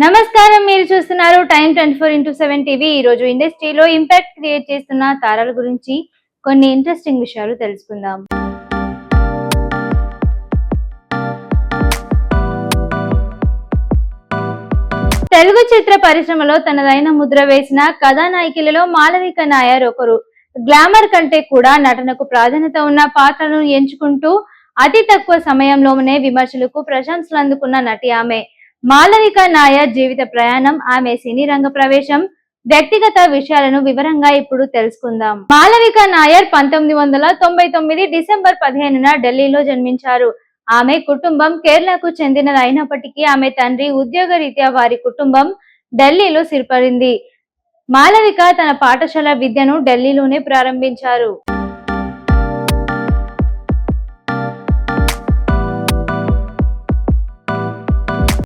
నమస్కారం, మీరు చూస్తున్నారు టైమ్ 24x7 టీవీ. ఈ రోజు ఇండస్ట్రీలో ఇంపాక్ట్ క్రియేట్ చేస్తున్న తారల గురించి కొన్ని ఇంట్రెస్టింగ్ విషయాలు తెలుసుకుందాం. తెలుగు చిత్ర పరిశ్రమలో తనదైన ముద్ర వేసిన కథానాయకులలో మాళవిక నాయర్ ఒకరు. గ్లామర్ కంటే కూడా నటనకు ప్రాధాన్యత ఉన్న పాత్రలను ఎంచుకుంటూ అతి తక్కువ సమయంలోనే విమర్శలకు ప్రశంసలు అందుకున్న నటి ఆమె. మాళవిక నాయర్ జీవిత ప్రయాణం, ఆమె సినీ రంగ ప్రవేశం, వ్యక్తిగత విషయాలను వివరంగా ఇప్పుడు తెలుసుకుందాం. మాళవిక నాయర్ 1999 డిసెంబర్ 15న ఢిల్లీలో జన్మించారు. ఆమె కుటుంబం కేరళకు చెందినది అయినప్పటికీ ఆమె తండ్రి ఉద్యోగరీత్యా వారి కుటుంబం ఢిల్లీలో స్థిరపడింది. మాళవిక తన పాఠశాల విద్యను ఢిల్లీలోనే ప్రారంభించారు.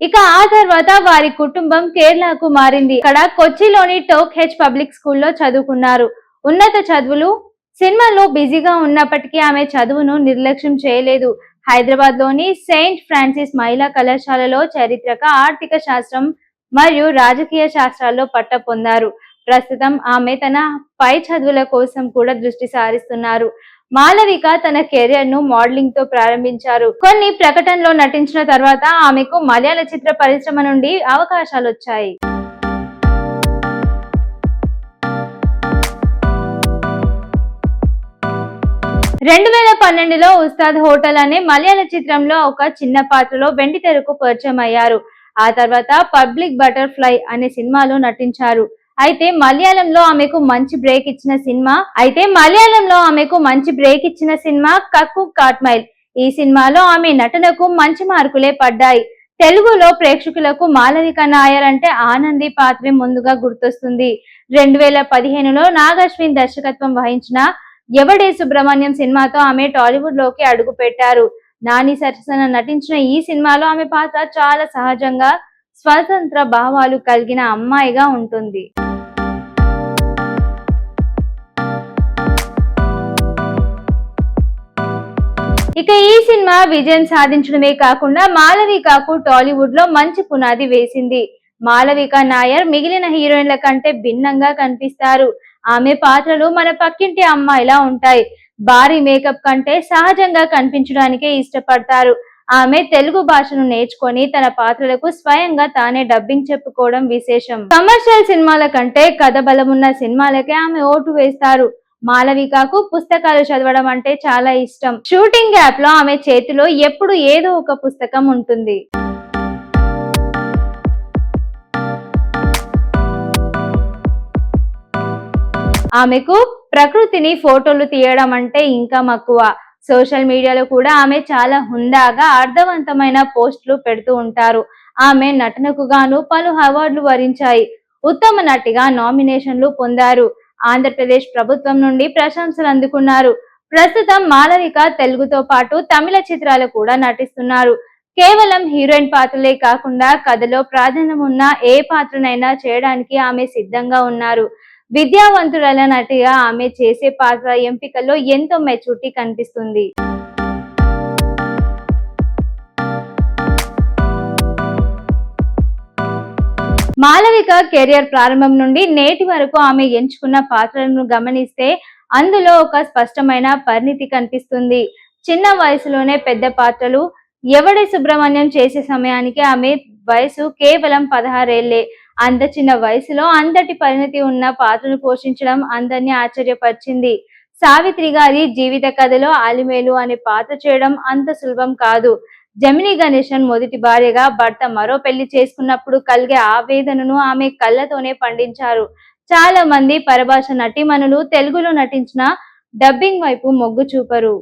ఇక ఆ తర్వాత వారి కుటుంబం కేరళకు మారింది. ఇక్కడ కొచ్చిలోని టోక్ హెచ్ పబ్లిక్ స్కూల్లో చదువుకున్నారు. ఉన్నత చదువులు, సినిమాలో బిజీగా ఉన్నప్పటికీ ఆమె చదువును నిర్లక్ష్యం చేయలేదు. హైదరాబాద్ లోని సెయింట్ ఫ్రాన్సిస్ మహిళా కళాశాలలో చారిత్రక, ఆర్థిక శాస్త్రం మరియు రాజకీయ శాస్త్రాల్లో పట్టా పొందారు. ప్రస్తుతం ఆమె తన పై చదువుల కోసం కూడా దృష్టి సారిస్తున్నారు. మాళవిక తన కెరియర్ ను మోడలింగ్ తో ప్రారంభించారు. కొన్ని ప్రకటనలో నటించిన తర్వాత ఆమెకు మలయాళ చిత్ర పరిశ్రమ నుండి అవకాశాలు వచ్చాయి. 2012లో ఉస్తాద్ హోటల్ అనే మలయాళ చిత్రంలో ఒక చిన్న పాత్రలో వెండి తెరకు పరిచయం అయ్యారు. ఆ తర్వాత పబ్లిక్ బటర్ఫ్లై అనే సినిమాలో నటించారు. అయితే మలయాళంలో ఆమెకు మంచి బ్రేక్ ఇచ్చిన సినిమా కక్కు కాట్మైల్. ఈ సినిమాలో ఆమె నటనకు మంచి మార్కులే పడ్డాయి. తెలుగులో ప్రేక్షకులకు మాళవిక నాయర్ అంటే ఆనంది పాత్రే ముందుగా గుర్తొస్తుంది. 2015లో నాగశ్విన్ దర్శకత్వం వహించిన ఎవడే సుబ్రహ్మణ్యం సినిమాతో ఆమె టాలీవుడ్ లోకి అడుగు పెట్టారు. నాని సరసన నటించిన ఈ సినిమాలో ఆమె పాత్ర చాలా సహజంగా, స్వతంత్ర భావాలు కలిగిన అమ్మాయిగా ఉంటుంది. ఇక ఈ సినిమా విజయం సాధించడమే కాకుండా మాళవికకు టాలీవుడ్ లో మంచి పునాది వేసింది. మాళవిక నాయర్ మిగిలిన హీరోయిన్ల కంటే భిన్నంగా కనిపిస్తారు. ఆమె పాత్రలు మన పక్కింటి అమ్మాయిలా ఉంటాయి. భారీ మేకప్ కంటే సహజంగా కనిపించడానికే ఇష్టపడతారు. ఆమె తెలుగు భాషను నేర్చుకొని తన పాత్రలకు స్వయంగా తానే డబ్బింగ్ చెప్పుకోవడం విశేషం. కమర్షియల్ సినిమాల కంటే కథ బలమున్న సినిమాలకే ఆమె ఓటు వేస్తారు. మాళవికకు పుస్తకాలు చదవడం అంటే చాలా ఇష్టం. షూటింగ్ గ్యాప్ లో ఆమె చేతిలో ఎప్పుడు ఏదో ఒక పుస్తకం ఉంటుంది. ఆమెకు ప్రకృతిని ఫోటోలు తీయడం అంటే ఇంకా మక్కువ. సోషల్ మీడియాలో కూడా ఆమె చాలా హుందాగా అర్థవంతమైన పోస్టులు పెడుతూ ఉంటారు. ఆమె నటనకు గాను పలు అవార్డులు వరించాయి. ఉత్తమ నటిగా నామినేషన్లు పొందారు. ఆంధ్రప్రదేశ్ ప్రభుత్వం నుండి ప్రశంసలు అందుకున్నారు. ప్రస్తుతం మాళవిక తెలుగుతో పాటు తమిళ చిత్రాలు కూడా నటిస్తున్నారు. కేవలం హీరోయిన్ పాత్రలే కాకుండా కథలో ప్రాధాన్యం ఉన్న ఏ పాత్రనైనా చేయడానికి ఆమె సిద్ధంగా ఉన్నారు. విద్యావంతురాల నటిగా ఆమె చేసే పాత్ర ఎంపికల్లో ఎంతో మెచ్యూరిటీ కనిపిస్తుంది. మాళవిక కెరియర్ ప్రారంభం నుండి నేటి వరకు ఆమె ఎంచుకున్న పాత్రలను గమనిస్తే అందులో ఒక స్పష్టమైన పరిణితి కనిపిస్తుంది. చిన్న వయసులోనే పెద్ద పాత్రలు. ఎవడే సుబ్రహ్మణ్యం చేసే సమయానికి ఆమె వయసు కేవలం 16 ఏళ్లే. అంత చిన్న వయసులో అంతటి పరిణితి ఉన్న పాత్రను పోషించడం అందరినీ ఆశ్చర్యపరిచింది. సావిత్రి గారి జీవిత కథలో అలిమేలు అనే పాత్ర చేయడం అంత సులభం కాదు. జమినీ గణేశన్ మొదటి భార్యగా భర్త మరో పెళ్లి చేసుకున్నప్పుడు కలిగే ఆవేదనను ఆమె కళ్ళతోనే పండించారు. చాలా మంది పరభాష నటీమణులు తెలుగులో నటించిన డబ్బింగ్ వైపు మొగ్గు చూపరు.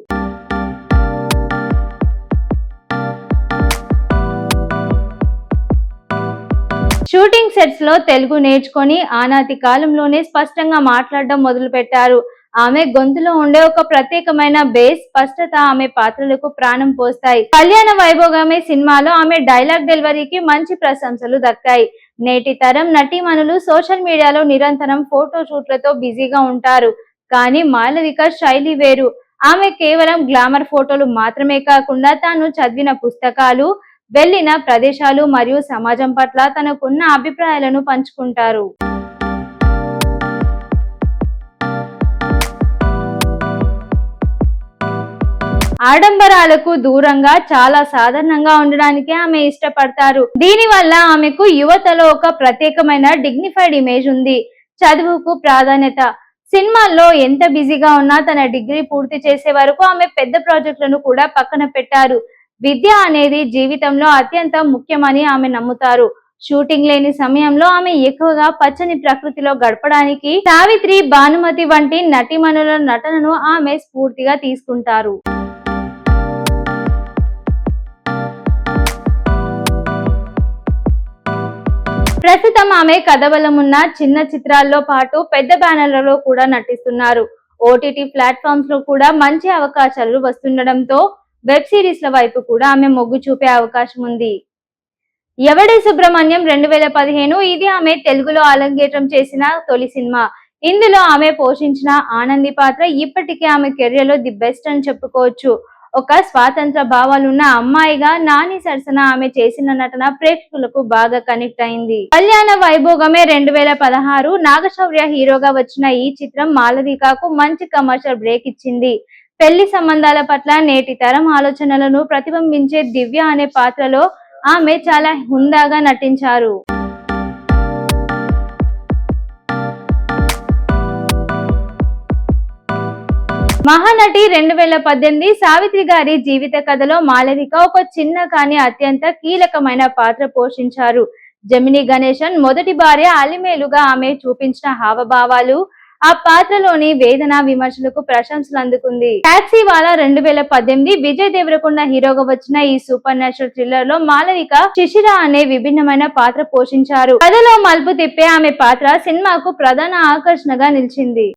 షూటింగ్ సెట్స్ లో తెలుగు నేర్చుకొని ఆనాటి కాలంలోనే స్పష్టంగా మాట్లాడడం మొదలు పెట్టారు. ఆమె గొంతులో ఉండే ఒక ప్రత్యేకమైన బేస్, స్పష్టత ఆమె పాత్రలకు ప్రాణం పోస్తాయి. కళ్యాణ వైభోగమే సినిమాలో ఆమె డైలాగ్ డెలివరీకి మంచి ప్రశంసలు దక్కాయి. నేటి తరం నటీమణులు సోషల్ మీడియాలో నిరంతరం ఫోటో షూట్లతో బిజీగా ఉంటారు. కానీ మాళవిక శైలి వేరు. ఆమె కేవలం గ్లామర్ ఫోటోలు మాత్రమే కాకుండా తాను చదివిన పుస్తకాలు, వెళ్లిన ప్రదేశాలు మరియు సమాజం పట్ల తనకున్న అభిప్రాయాలను పంచుకుంటారు. ఆడంబరాలకు దూరంగా చాలా సాధారణంగా ఉండడానికి ఆమె ఇష్టపడతారు. దీనివల్ల ఆమెకు యువతలో ఒక ప్రత్యేకమైన డిగ్నిఫైడ్ ఇమేజ్ ఉంది. చదువుకు ప్రాధాన్యత. సినిమాల్లో ఎంత బిజీగా ఉన్నా తన డిగ్రీ పూర్తి చేసే వరకు ఆమె పెద్ద ప్రాజెక్టులను కూడా పక్కన పెట్టారు. విద్య అనేది జీవితంలో అత్యంత ముఖ్యమని ఆమె నమ్ముతారు. షూటింగ్ లేని సమయంలో ఆమె ఎక్కువగా పచ్చని ప్రకృతిలో గడపడానికి సావిత్రి, భానుమతి వంటి నటీమణుల నటనను ఆమె స్ఫూర్తిగా తీసుకుంటారు. ప్రస్తుతం ఆమె కథబలమున్న చిన్న చిత్రాల్లో పాటు పెద్ద బ్యానర్లలో కూడా నటిస్తున్నారు. ఓటీటీ ప్లాట్ఫామ్స్ లో కూడా మంచి అవకాశాలు వస్తుండడంతో వెబ్ సిరీస్ల వైపు కూడా ఆమె మొగ్గు చూపే అవకాశం ఉంది. ఎవడే సుబ్రహ్మణ్యం 2015 ఇది ఆమె తెలుగులో అలంగేట్రం చేసిన తొలి సినిమా. ఇందులో ఆమె పోషించిన ఆనంది పాత్ర ఇప్పటికే ఆమె కెరియర్ లో ది బెస్ట్ అని చెప్పుకోవచ్చు. ఒక స్వాతంత్ర భావాలున్న అమ్మాయిగా నాని సరసన ఆమె చేసిన నటన ప్రేక్షకులకు బాగా కనెక్ట్ అయింది. కళ్యాణ వైభోగమే 2016 నాగశౌర్య హీరోగా వచ్చిన ఈ చిత్రం మాలవికకు మంచి కమర్షియల్ బ్రేక్ ఇచ్చింది. పెళ్లి సంబంధాల పట్ల నేటి తరం ఆలోచనలను ప్రతిబింబించే దివ్య అనే పాత్రలో ఆమె చాలా హుందాగా నటించారు. మహానటి 2018 సావిత్రి గారి జీవిత కథలో మాలవిక ఒక చిన్న కానీ అత్యంత కీలకమైన పాత్ర పోషించారు. జమిని గణేశన్ మొదటి భార్య అలిమేలుగా ఆమె చూపించిన హావభావాలు ఆ పాత్రలోని వేదన విమర్శలకు ప్రశంసలు అందుకుంది. టాక్సీవాలా 2018 విజయ్ దేవరకొండ హీరోగా వచ్చిన ఈ సూపర్ న్యాచురల్ థ్రిల్లర్ లో మాలవిక శిశిర అనే విభిన్నమైన పాత్ర పోషించారు. కథలో మలుపు తిప్పే ఆమె పాత్ర సినిమాకు ప్రధాన ఆకర్షణగా నిలిచింది.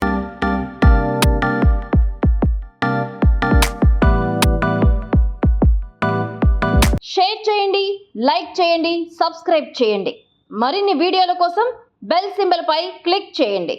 షేర్ చేయండి, లైక్ చేయండి, సబ్స్క్రైబ్ చేయండి. మరిన్ని వీడియోల కోసం బెల్ సింబల్ పై క్లిక్ చేయండి.